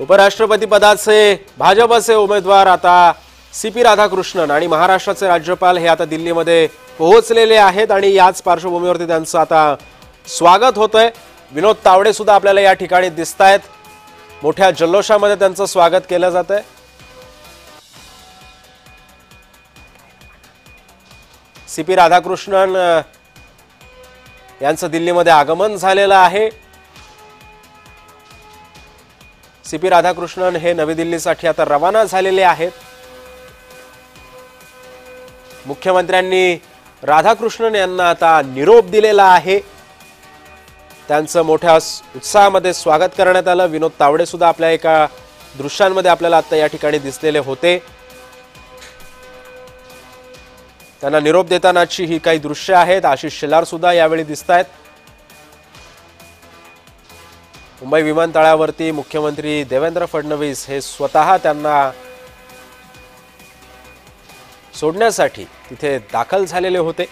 उपराष्ट्रपती पदाचे भाजपचे उमेदवार आता सीपी राधाकृष्णन आणि महाराष्ट्राचे राज्यपाल हे आता दिल्लीमध्ये पोहोचलेले आहेत आणि याच पार्श्वभूमीवरती त्यांचं आता स्वागत होतंय। विनोद तावडे सुद्धा आपल्याला या ठिकाणी दिसतायत। मोठ्या जल्लोषामध्ये त्यांचं स्वागत केलं जातंय। सीपी राधाकृष्णन यांचं दिल्लीमध्ये आगमन झालेलं आहे। सीपी राधाकृष्णन हे नवी दिल्लीसाठी आता रवाना झालेले आहेत। मुख्यमंत्र्यांनी राधाकृष्णन यांना आता निरोप दिलेला आहे। त्यांचं मोठ्या उत्साहामध्ये स्वागत करण्यात आलं। विनोद तावडे सुद्धा आपल्या एका दृश्यांमध्ये आपल्याला आता या ठिकाणी दिसलेले होते। त्यांना निरोप देतानाची ही काही दृश्य आहेत। आशिष शेलार सुद्धा यावेळी दिसतायत। मुंबई विमानतळावरती मुख्यमंत्री देवेंद्र फडणवीस हे स्वतः त्यांना सोडण्यासाठी तिथे दाखल झालेले होते।